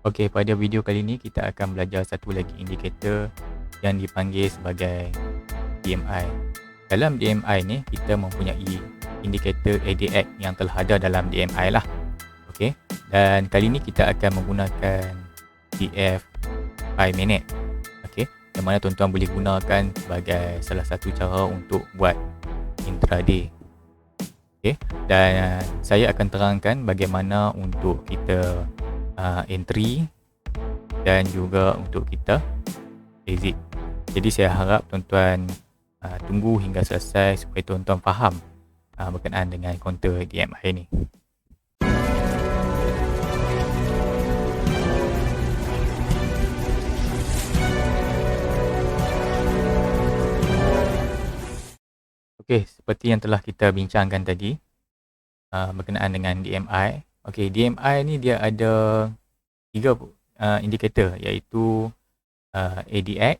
Okey, pada video kali ini kita akan belajar satu lagi indikator yang dipanggil sebagai DMI. Dalam DMI ni kita mempunyai indikator ADX yang telah ada dalam DMI lah. Okey. Dan kali ini kita akan menggunakan DF 5 minute. Okey, yang mana tuan-tuan boleh gunakan sebagai salah satu cara untuk buat intraday. Okey, dan saya akan terangkan bagaimana untuk kita entry dan juga untuk kita exit. Jadi saya harap tuan-tuan tunggu hingga selesai supaya tuan-tuan faham berkenaan dengan counter DMI ni. Okey, seperti yang telah kita bincangkan tadi berkenaan dengan DMI. Okey, DMI ni dia ada tiga indikator, iaitu ADX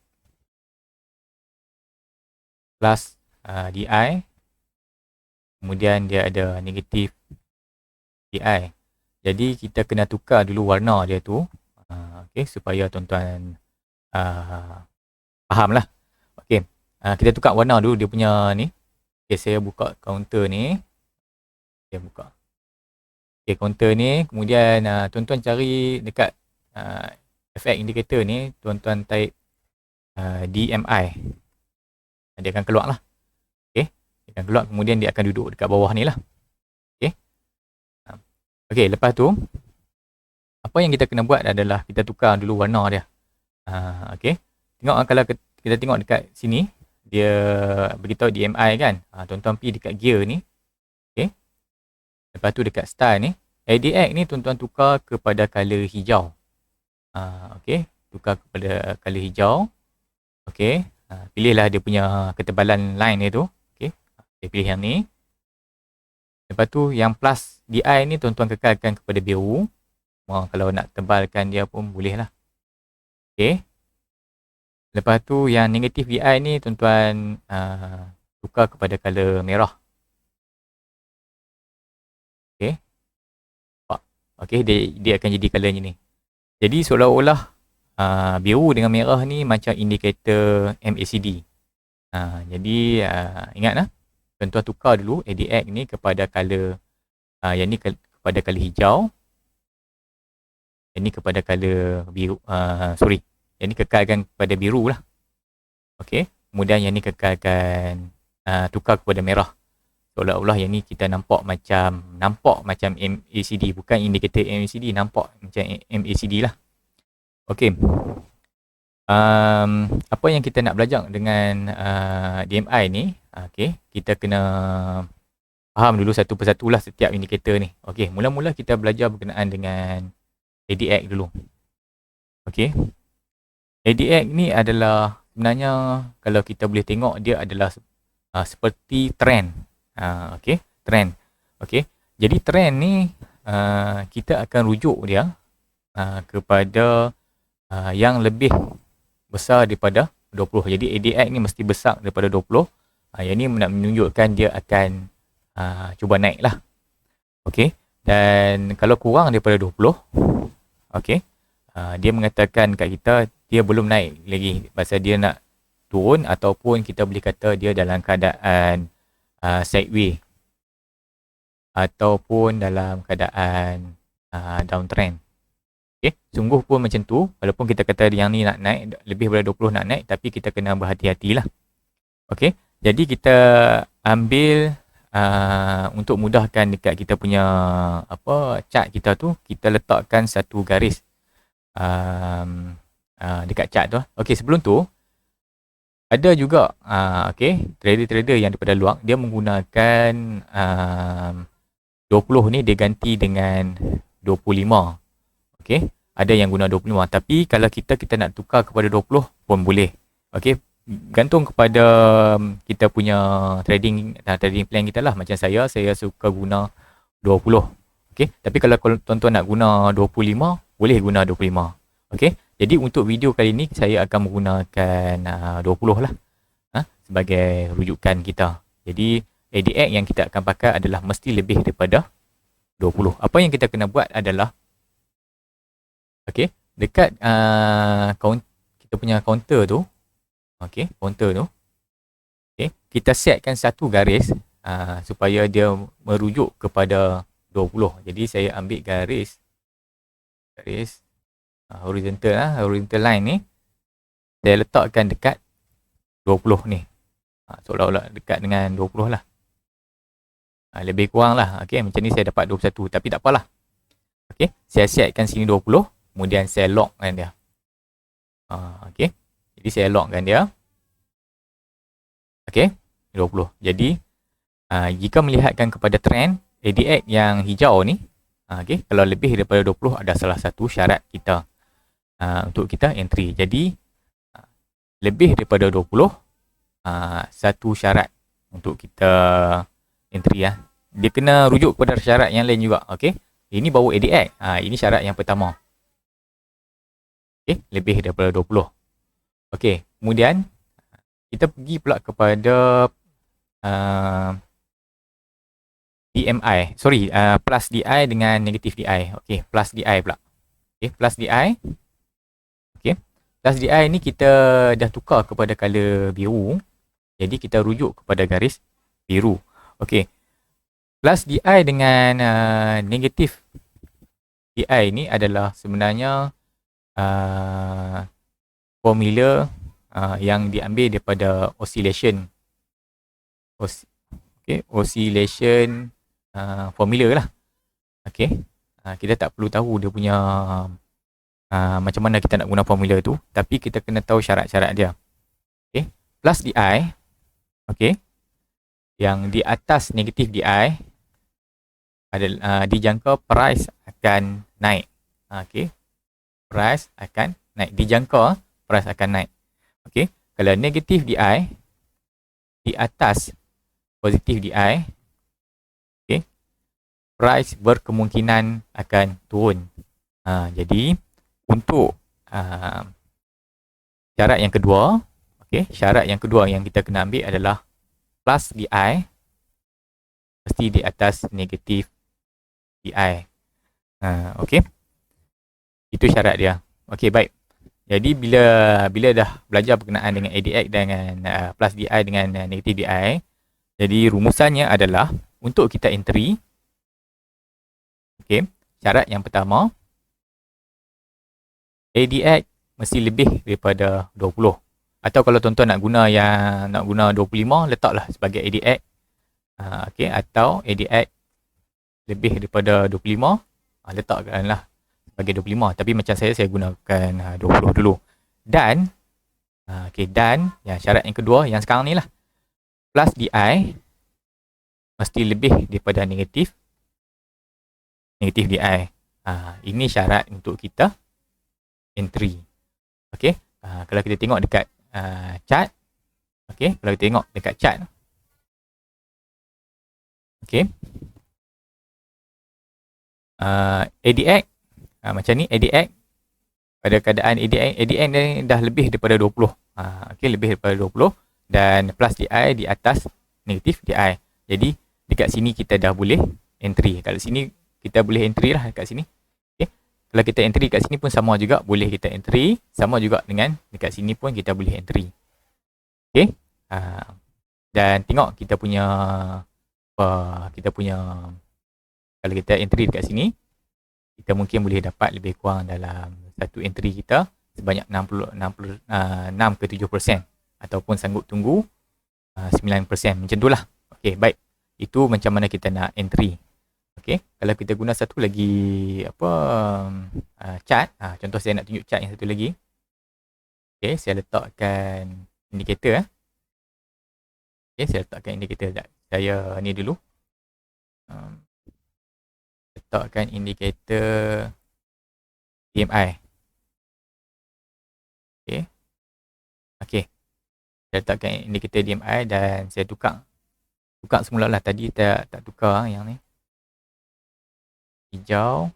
plus DI, kemudian dia ada negatif DI. Jadi kita kena tukar dulu warna dia tu, okey, supaya tuan-tuan faham lah. Okey, kita tukar warna dulu dia punya ni. Okey, saya buka counter ni. Saya buka. Okey, counter ni, kemudian tuan-tuan cari dekat efek indikator ni, tuan-tuan type DMI. Dia akan keluar lah. Okey, dia akan keluar, kemudian dia akan duduk dekat bawah ni lah. Okey. Okey, lepas tu apa yang kita kena buat adalah kita tukar dulu warna dia. Okey. Tengok kalau kita tengok dekat sini, dia beritahu DMI kan. Tuan-tuan pergi dekat gear ni. Okey. Lepas tu dekat style ni, ADX ni tuan-tuan tukar kepada color hijau. Okey, tukar kepada color hijau. Okey, pilihlah dia punya ketebalan line dia tu. Okey, saya pilih yang ni. Lepas tu yang plus DI ni tuan-tuan kekalkan kepada biru. Kalau nak tebalkan dia pun boleh lah. Okey. Lepas tu yang negatif DI ni tuan-tuan tukar kepada color merah. Okey. Okey, dia akan jadi color ni. Jadi seolah-olah biru dengan merah ni macam indikator MACD. Jadi ingatlah, tuan-tuan tukar dulu ADX ni kepada color, yang ni kepada color hijau, yang ni kepada color biru, yang ni kekalkan kepada biru lah. Okey, kemudian yang ni kekalkan tukar kepada merah. Seolah-olah yang ni kita nampak macam MACD, bukan indikator MACD, nampak macam MACD lah. Okey. Apa yang kita nak belajar dengan DMI ni, okey, kita kena faham dulu satu persatu lah setiap indikator ni. Okey, mula-mula kita belajar berkenaan dengan ADX dulu. Okey. ADX ni adalah sebenarnya kalau kita boleh tengok dia adalah seperti trend. Okey, trend. Okey. Jadi trend ni kita akan rujuk dia kepada yang lebih besar daripada 20. Jadi ADX ni mesti besar daripada 20. Yang ni nak menunjukkan dia akan cuba naik lah. Okey. Dan kalau kurang daripada 20, okey, dia mengatakan kat kita dia belum naik lagi, pasal dia nak turun, ataupun kita boleh kata dia dalam keadaan sideways, ataupun dalam keadaan downtrend. Okay, sungguh pun macam tu, walaupun kita kata yang ni nak naik, lebih daripada 20 nak naik, tapi kita kena berhati-hatilah. Okey, jadi kita ambil untuk mudahkan dekat kita punya chart kita tu, kita letakkan satu garis dekat chart tu. Okey, sebelum tu ada juga okey, trader-trader yang daripada luar, dia menggunakan 20 ni dia ganti dengan 25. Okey, ada yang guna 25, tapi kalau kita nak tukar kepada 20 pun boleh. Okey, gantung kepada kita punya trading plan kita lah. Macam saya suka guna 20. Okey, tapi kalau tuan-tuan nak guna 25, boleh guna 25. Okey, jadi untuk video kali ni saya akan menggunakan 20 lah sebagai rujukan kita. Jadi ADX yang kita akan pakai adalah mesti lebih daripada 20. Apa yang kita kena buat adalah, Okey, dekat kita punya counter tu, okey, counter tu, okey, kita setkan satu garis supaya dia merujuk kepada 20. Jadi saya ambil garis horizontal line ni, saya letakkan dekat 20 ni. Seolah-olah dekat dengan 20 lah. Lebih kurang lah. Okay, macam ni saya dapat 21. Tapi tak apalah. Okay, saya setkan sini 20. Kemudian saya lockkan dia. Okay, jadi saya lockkan dia. Okay, 20. Jadi, jika melihatkan kepada trend ADX yang hijau ni, okay, kalau lebih daripada 20 ada salah satu syarat kita untuk kita entry. Jadi, lebih daripada 20, satu syarat untuk kita entry ya. Dia kena rujuk kepada syarat yang lain juga. Okey. Ini baru ADX. Ini syarat yang pertama. Okey, lebih daripada 20. Okey, kemudian kita pergi pula kepada DMI. Sorry, plus DI dengan negatif DI. Okey, plus DI pula. Okey, plus DI. Okey. Plus DI ni kita dah tukar kepada color biru. Jadi kita rujuk kepada garis biru. Okey. Plus DI dengan negatif DI ni adalah sebenarnya formula yang diambil daripada oscillation. Oscillation formula lah. Okey. Kita tak perlu tahu dia punya macam mana kita nak guna formula tu, tapi kita kena tahu syarat-syarat dia. Okey. Plus DI. Okey. Yang di atas negatif DI adalah dijangka price akan naik. Okey. Price akan naik. Dijangka price akan naik. Okey. Kalau negatif DI di atas positif DI, okey, price berkemungkinan akan turun. Jadi untuk syarat yang kedua, okey, syarat yang kedua yang kita kena ambil adalah plus DI mesti di atas negatif DI. Okey. Itu syarat dia. Okey, baik. Jadi bila dah belajar berkenaan dengan ADX dengan plus DI dengan negatif DI, jadi rumusannya adalah untuk kita entry, okey, syarat yang pertama, ADX mesti lebih daripada 20. Atau kalau tuan-tuan nak guna 25, letaklah sebagai ADX. Okey, atau ADX lebih daripada 25, letakkanlah sebagai 25. Tapi macam saya gunakan 20 dulu. Dan okey, dan syarat yang kedua yang sekarang ni lah, plus DI mesti lebih daripada negatif DI. Ini syarat untuk kita entry. Okey, kalau kita tengok dekat chart, okey, kalau kita tengok dekat chart, okey, ADX macam ni, ADX pada keadaan ADX ni dah lebih daripada 20. Okey, lebih daripada 20 dan plus DI di atas negatif DI. Jadi dekat sini kita dah boleh entry. Kalau sini kita boleh entry lah dekat sini. Okey. Kalau kita entry dekat sini pun sama juga boleh kita entry, sama juga dengan dekat sini pun kita boleh entry. Okey. Dan tengok kita punya kalau kita entry dekat sini, kita mungkin boleh dapat lebih kurang dalam satu entry kita sebanyak 6 ke 7% ataupun sanggup tunggu 9%. Macam itulah. Okey, baik. Itu macam mana kita nak entry. Okey, kalau kita guna satu lagi chart, contoh saya nak tunjuk chart yang satu lagi. Okey, saya letakkan indikator. Okey, saya letakkan indikator. Saya ni dulu. Letakkan indikator DMI. Okey. Okey. Saya letakkan indikator DMI dan saya tukar semula lah. Tadi tak tukar yang ni. Hijau,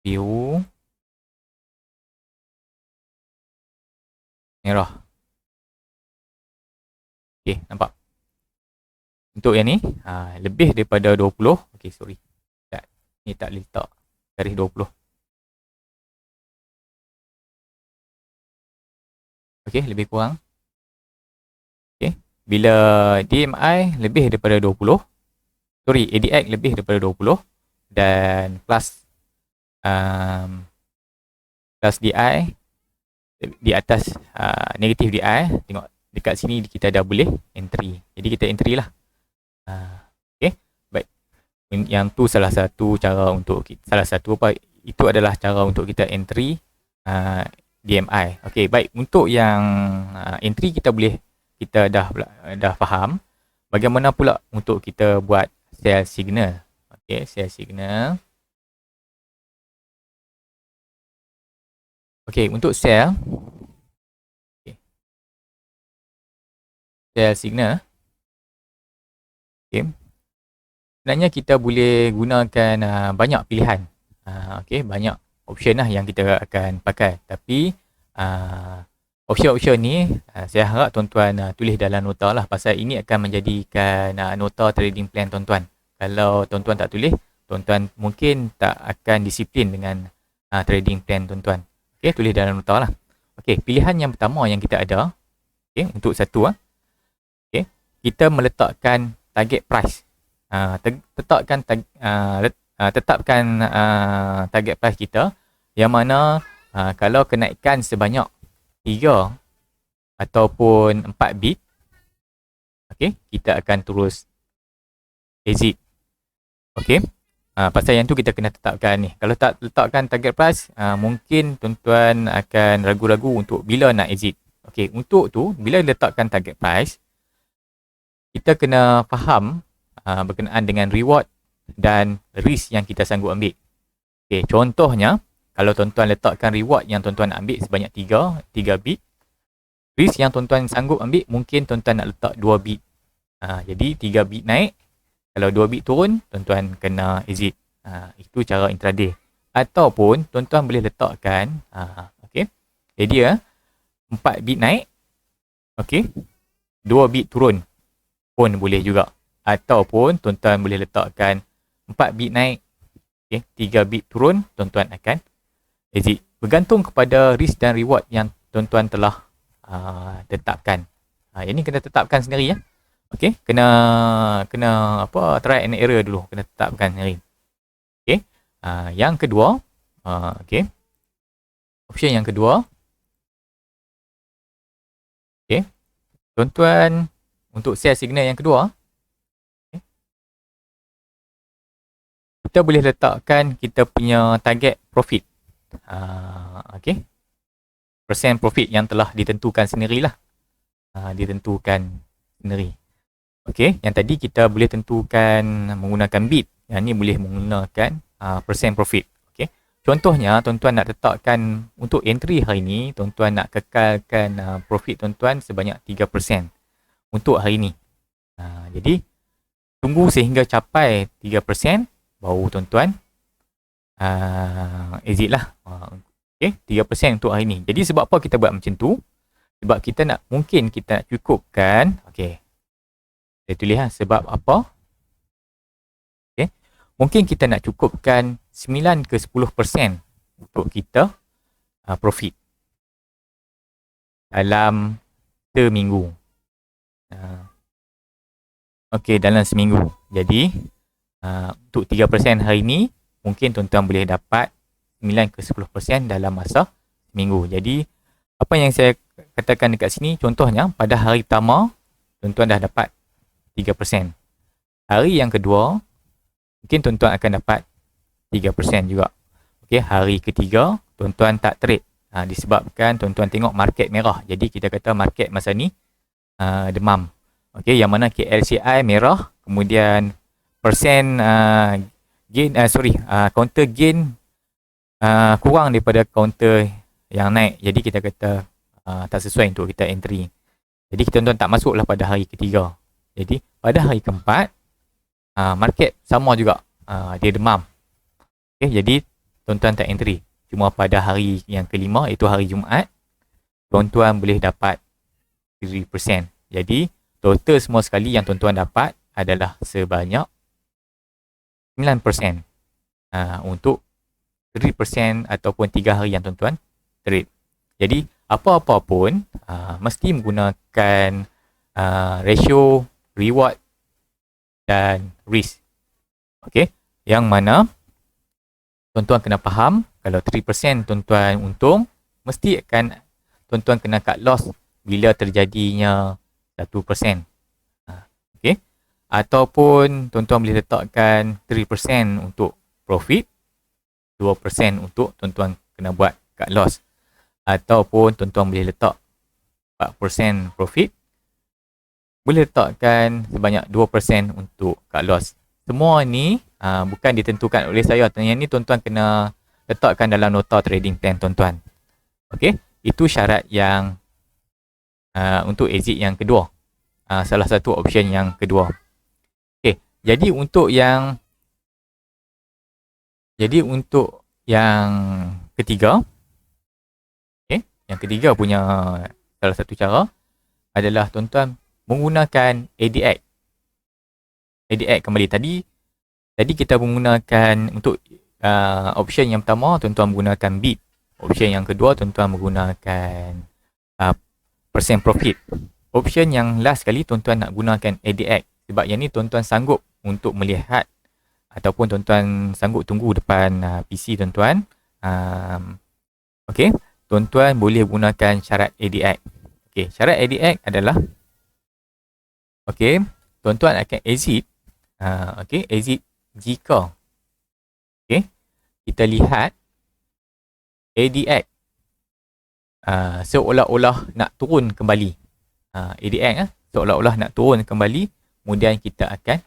biru, merah. Okey, nampak? Untuk yang ni, lebih daripada 20. Okey, sorry. Ni tak letak tarikh 20. Okey, lebih kurang. Okey, bila DMI lebih daripada 20, sorry, ADX lebih daripada 20 dan plus DI di atas negatif DI, tengok dekat sini kita dah boleh entry. Jadi kita entry lah. Okey, baik. Yang tu salah satu cara untuk itu adalah cara untuk kita entry DMI. Okey, baik. Untuk yang entry kita dah faham. Bagaimana pula untuk kita buat sell signal? Okey, sell signal. Okey, untuk sell signal. Okey. Sebenarnya kita boleh gunakan banyak pilihan. Okey, banyak option lah yang kita akan pakai. Tapi option-option ni saya harap tuan-tuan tulis dalam nota lah, pasal ini akan menjadikan nota trading plan tuan-tuan. Kalau tuan-tuan tak tulis, tuan-tuan mungkin tak akan disiplin dengan trading plan tuan-tuan. Okey, tulis dalam nota lah. Okey, pilihan yang pertama yang kita ada, okey, untuk satu okey, kita meletakkan target price. Tetapkan target price kita, yang mana kalau kenaikan sebanyak 3 ataupun 4 bit, okey, kita akan terus exit. Okey, pasal yang tu kita kena tetapkan ni. Kalau tak letakkan target price, mungkin tuan-tuan akan ragu-ragu untuk bila nak exit. Okey, untuk tu bila letakkan target price, kita kena faham berkenaan dengan reward dan risk yang kita sanggup ambil. Okey, contohnya kalau tuan-tuan letakkan reward yang tuan-tuan nak ambil sebanyak 3 bit, risk yang tuan-tuan sanggup ambil mungkin tuan-tuan nak letak 2 bit. Jadi 3 bit naik, kalau 2 bit turun, tuan-tuan kena exit. Itu cara intraday. Ataupun tuan-tuan boleh letakkan okey, dia 4 bit naik, okey, 2 bit turun pun boleh juga. Ataupun tuan-tuan boleh letakkan 4 bit naik, okey, 3 bit turun, tuan-tuan akan exit. Bergantung kepada risk dan reward yang tuan-tuan telah tetapkan. Yang ni kena tetapkan sendiri ya. Okey, kena try and error dulu, kena tetapkan sendiri. Okey. Yang kedua, okey. Option yang kedua. Okey. Tuan-tuan untuk sell signal yang kedua, okay, kita boleh letakkan kita punya target profit. Okey. Persen profit yang telah ditentukan sendirilah. Ditentukan sendiri. Okey, yang tadi kita boleh tentukan menggunakan bit. Yang ni boleh menggunakan persen profit. Okey. Contohnya, tuan-tuan nak letakkan untuk entry hari ni, tuan-tuan nak kekalkan profit tuan-tuan sebanyak 3% untuk hari ni. Jadi, tunggu sehingga capai 3%, baru tuan-tuan exit lah. Okey, 3% untuk hari ni. Jadi, sebab apa kita buat macam tu? Sebab mungkin kita nak cukupkan, okey, saya tulis sebab apa? Okay. Mungkin kita nak cukupkan 9 ke 10% untuk kita profit dalam seminggu. Okey, dalam seminggu. Jadi, untuk 3% hari ni, mungkin tuan-tuan boleh dapat 9 ke 10% dalam masa seminggu. Jadi, apa yang saya katakan dekat sini, contohnya, pada hari pertama, tuan-tuan dah dapat 3%. Hari yang kedua, mungkin tuan-tuan akan dapat 3% juga. Okey, hari ketiga, tuan-tuan tak trade. Disebabkan tuan-tuan tengok market merah. Jadi kita kata market masa ni demam. Okey, yang mana KLCI merah, kemudian persen counter gain kurang daripada counter yang naik. Jadi kita kata tak sesuai untuk kita entry. Jadi tuan-tuan tak masuklah pada hari ketiga. Jadi pada hari keempat, market sama juga, dia demam. Okay, jadi tuan-tuan tak entry. Cuma pada hari yang kelima, iaitu hari Jumaat, tuan-tuan boleh dapat 3%. Jadi total semua sekali yang tuan-tuan dapat adalah sebanyak 9% untuk 3% ataupun 3 harian tuan-tuan trade. Jadi apa-apa pun mesti menggunakan ratio reward dan risk. Okey, yang mana tuan-tuan kena faham kalau 3% tuan-tuan untung, mesti akan tuan-tuan kena cut loss bila terjadinya 1%. Okey. Ataupun tuan-tuan boleh letakkan 3% untuk profit, 2% untuk tuan-tuan kena buat cut loss. Ataupun tuan-tuan boleh letak 4% profit, boleh letakkan sebanyak 2% untuk cut loss. Semua ni bukan ditentukan oleh saya. Yang ni tuan-tuan kena letakkan dalam nota trading plan tuan-tuan. Okey, itu syarat yang untuk exit yang kedua. Salah satu option yang kedua. Okey, jadi untuk yang ketiga, okey, yang ketiga punya salah satu cara adalah tuan-tuan menggunakan ADX. ADX kembali tadi kita menggunakan untuk option yang pertama tuan-tuan menggunakan bid. Option yang kedua tuan-tuan menggunakan percent profit. Option yang last kali tuan-tuan nak gunakan ADX sebab yang ni tuan-tuan sanggup untuk melihat ataupun tuan-tuan sanggup tunggu depan PC tuan-tuan. Okey, tuan-tuan boleh gunakan syarat ADX. Okey, syarat ADX adalah okey, tuan-tuan akan exit exit jika kita lihat ADX seolah-olah nak turun kembali. ADX seolah-olah nak turun kembali, kemudian kita akan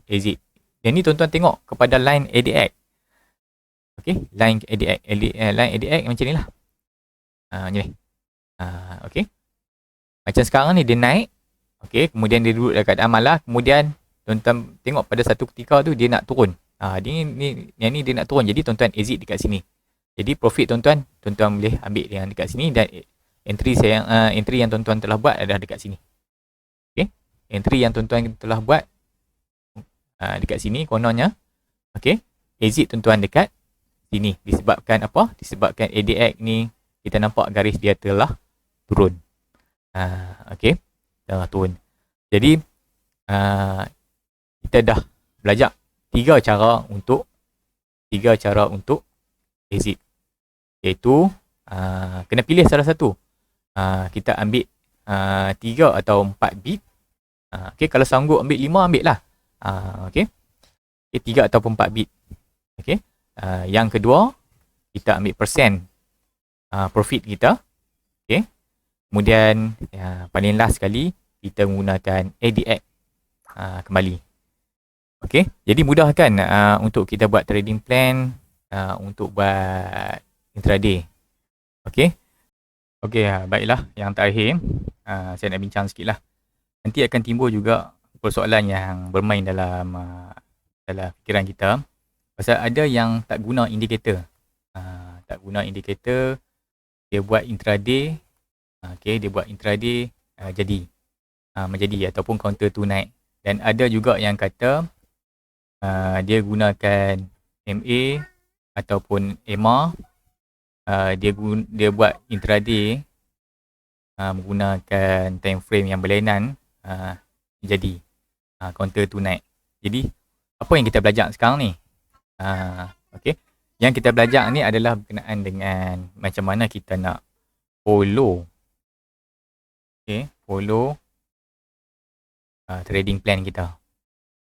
exit. Yang ni tuan-tuan tengok kepada line ADX. Okey, line ADX macam ni lah. Macam ni. Okey. Macam sekarang ni dia naik. Okey, kemudian dia duduk dekat amal lah. Kemudian tuan-tuan tengok pada satu ketika tu dia nak turun. Yang ni dia nak turun. Jadi tuan-tuan exit dekat sini. Jadi profit tuan-tuan boleh ambil yang dekat sini dan entry yang tuan-tuan telah buat adalah dekat sini. Okey. Entry yang tuan-tuan telah buat dekat sini kononnya. Okey. Exit tuan-tuan dekat sini. Disebabkan apa? Disebabkan ADX ni kita nampak garis dia telah turun. Okey. Telah turun. Jadi kita dah belajar tiga cara untuk exit. Iaitu kena pilih salah satu. Kita ambil 3 atau 4 bit. Okey, kalau sanggup ambil 5, ambil lah. Okey. 3 ataupun 4 bit. Okey. Yang kedua, kita ambil persen profit kita. Okey. Kemudian paling last sekali kita menggunakan ADX kembali. Okey. Jadi mudah kan untuk kita buat trading plan untuk buat intraday. Okey. Okey, baiklah, yang terakhir saya nak bincang sikit lah. Nanti akan timbul juga persoalan yang bermain dalam fikiran kita. Pasal ada yang tak guna indikator. Tak guna indikator, dia buat intraday. Okey, dia buat intraday menjadi ataupun counter tu naik. Dan ada juga yang kata dia gunakan MA ataupun EMA. Dia buat intraday menggunakan time frame yang berlainan, jadi counter tu naik. Jadi apa yang kita belajar sekarang ni? Okey, yang kita belajar ni adalah berkenaan dengan macam mana kita nak follow trading plan kita.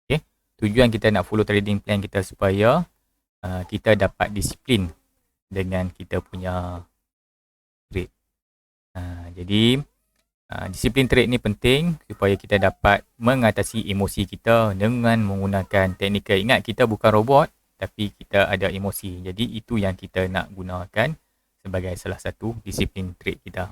Okey, tujuan kita nak follow trading plan kita supaya kita dapat disiplin dengan kita punya trade. Jadi disiplin trade ni penting supaya kita dapat mengatasi emosi kita dengan menggunakan teknikal. Ingat, kita bukan robot tapi kita ada emosi. Jadi itu yang kita nak gunakan sebagai salah satu disiplin trade kita.